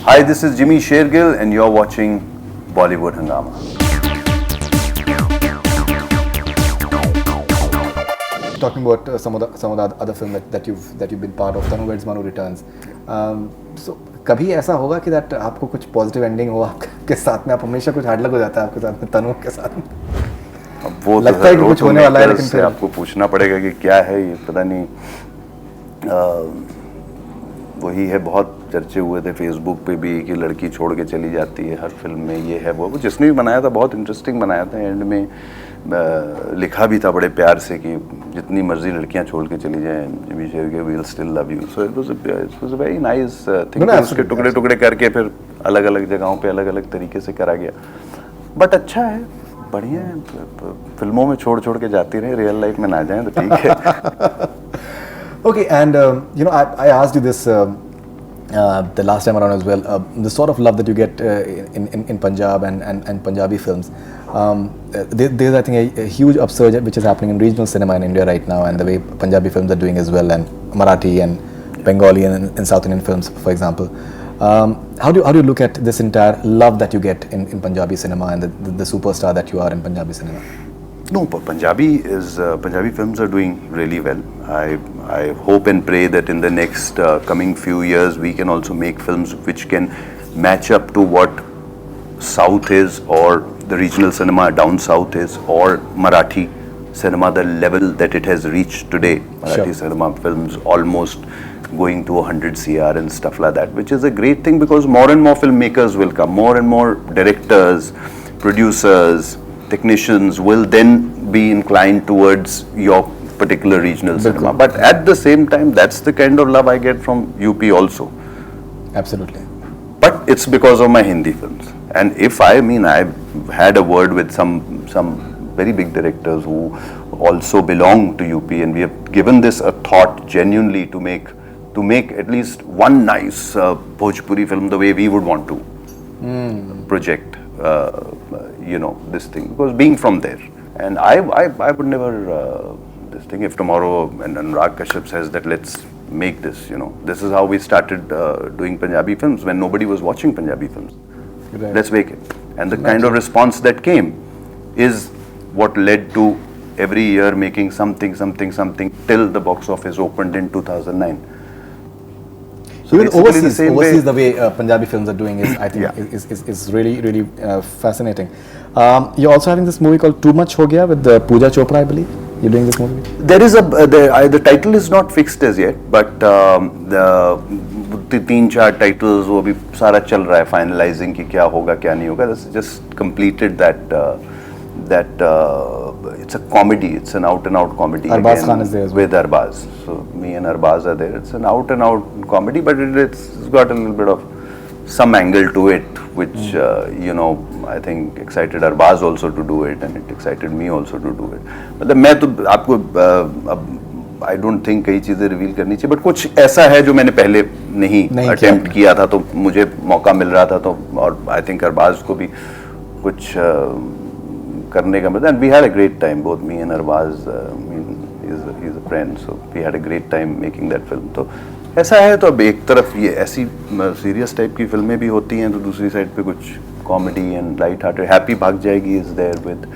Hi, this is Jimmy Shergill and you're watching Bollywood Hungama. Talking about some of the other film that you've been part of, Tanu Weds Manu Returns. So कभी ऐसा होगा कि that आपको कुछ positive ending हो आपके साथ में, आप हमेशा कुछ हार्ड लक हो जाता है आपके साथ में तनु के साथ में? अब वो लगता है कि कुछ होने वाला है, लेकिन फिर आपको पूछना पड़ेगा कि क्या है ये, पता नहीं। वही है, बहुत चर्चे हुए थे फेसबुक पे भी कि लड़की छोड़ के चली जाती है हर फिल्म में, ये है वो जिसने भी बनाया था बहुत इंटरेस्टिंग बनाया था। एंड में लिखा भी था बड़े प्यार से कि जितनी मर्जी लड़कियां छोड़ के चली जाएं, Jimmy Shergill we will still love you. So it was a very nice thing. उसके टुकड़े टुकड़े करके फिर अलग अलग जगहों पे अलग अलग तरीके से करा गया। बट अच्छा है, बढ़िया है। फिल्मों में छोड़ छोड़ के जाती रहे, रियल लाइफ में ना जाएं तो ठीक है। Okay, and I asked you this the last time around as well. The sort of love that you get in Punjab and Punjabi films. There's I think a huge upsurge which is happening in regional cinema in India right now, and the way Punjabi films are doing as well, and Marathi and Bengali and South Indian films, for example. How do you look at this entire love that you get in Punjabi cinema and the superstar that you are in Punjabi cinema? No, Punjabi films are doing really well. I hope and pray that in the next coming few years we can also make films which can match up to what South is, or the regional cinema down South is, or Marathi cinema, the level that it has reached today. Marathi cinema films almost going to 100 CR and stuff like that, which is a great thing because more and more filmmakers will come, more and more directors, producers, technicians will then be inclined towards your particular regional cinema. But at the same time, that's the kind of love I get from UP also. Absolutely. But it's because of my Hindi films. And if I've had a word with some very big directors who also belong to UP, and we have given this a thought genuinely to make at least one nice Bhojpuri film the way we would want to project. This thing, because being from there, and I would never this thing. If tomorrow and Anurag Kashyap says that let's make this, this is how we started doing Punjabi films when nobody was watching Punjabi films. Right. Let's make it, and the kind of response that came is what led to every year making something till the box office opened in 2009. So even overseas, the way Punjabi films are doing is, I think, is really fascinating. You're also having this movie called Too Much Ho Gaya with Pooja Chopra, I believe. You're doing this movie. There is the title is not fixed as yet, but the 3-4 titles वो अभी सारा चल रहा है, finalizing कि क्या होगा क्या नहीं होगा. Just completed that it's a comedy. It's an out and out comedy. Arbaz Khan is there as well. With Arbaz. So me and Arbaz are there. It's an out and out comedy, but it's got a little bit of some angle to it, which I think excited Arbaz also to do it, and it excited me also to do it. मतलब मैं तो आपको I don't think कई चीज़ें reveal करनी चाहिए, but कुछ ऐसा है जो मैंने पहले नहीं अटेम्प्ट किया था, तो मुझे मौका मिल रहा था, तो और आई थिंक अरबाज को भी कुछ करने का मिलता है. And we had a great time, both me and Arbaaz, he is a friend, so we had a great time making that film. तो ऐसा है. तो अब एक तरफ ये ऐसी सीरियस टाइप की फिल्में भी होती हैं, तो दूसरी साइड पे कुछ comedy and light hearted. Happy Bhaag Jayegi is there with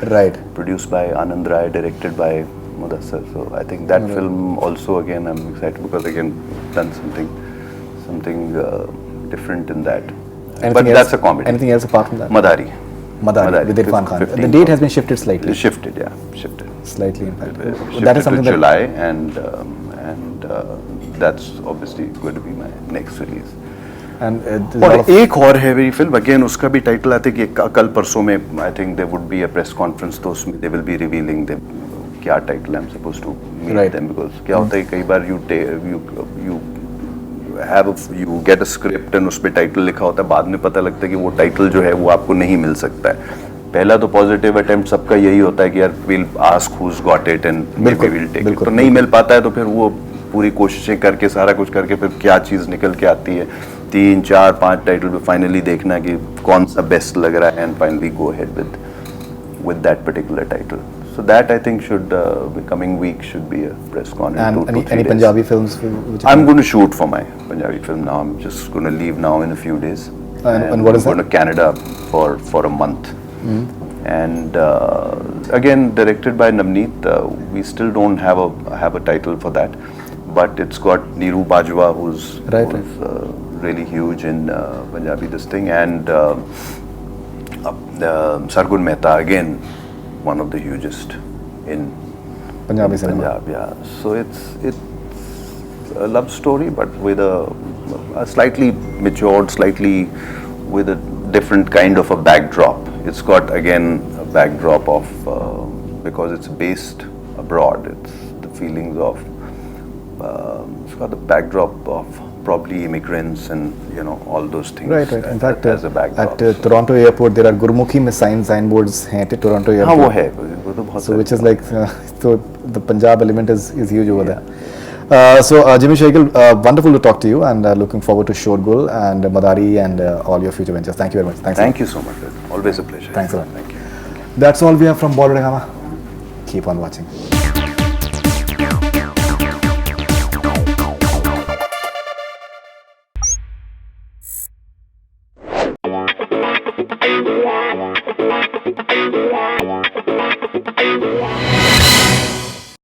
produced by Anand Rai, directed by Mudassar. So I think that film also, again, I'm excited because again done something different in that. That's a comedy. Anything else apart from that? Madari with Irfan Khan. The date has been shifted slightly. Shifted. Slightly, in fact. That is something to July, and that's obviously going to be my next release. And और एक और है मेरी film, again उसका भी title आते कि कल परसों में I think there would be a press conference, तो उसमें they will be revealing them क्या title I am supposed to meet them, because क्या होता है कई बार you get a script and उस पे टाइटल लिखा होता है, बाद में पता लगता है कि वो टाइटल जो है वो आपको नहीं मिल सकता है. पहला तो पॉजिटिव अटेम्प्ट सबका यही होता है कि यार will ask who's got it and maybe will take it. तो नहीं मिल पाता है, तो फिर वो पूरी कोशिशें करके सारा कुछ करके फिर क्या चीज़ निकल के आती है. 3, 4, 5 टाइटल पे फाइनली देखना कि कौन सा बेस्ट लग रहा है, and finally go ahead with that particular title. So that I think should the coming week should be a press con. in And two, any, 3 any days. Punjabi films which you I'm can- going to shoot for my Punjabi film now. I'm just going to leave now in a few days. And what is I'm that? going to Canada for a month. And again, directed by Navneet. We still don't have a title for that, but it's got Neeru Bajwa, who's Right, really huge in Punjabi this thing, and Sargun Mehta, again one of the hugest in Punjabi cinema. Punjab. Yeah, so it's a love story, but with a slightly matured, slightly with a different kind of a backdrop. It's got again a backdrop of because it's based abroad. It's the feelings of it's got the backdrop of probably immigrants and all those things. Right. In fact, as a backdrop. at Toronto airport there are Gurmukhi में signboards हैं at Toronto हाँ airport. वो है वो तो बहुत So सारे- which is like so the Punjab element is huge over there. So Jimmy Shaikal, wonderful to talk to you, and looking forward to Shorgul and Madari and all your future ventures. Thank you very much. Thanks. Thank you so much. Always a pleasure. Thanks a lot. Thank you. That's all we have from Bollywood Hungama. Keep on watching.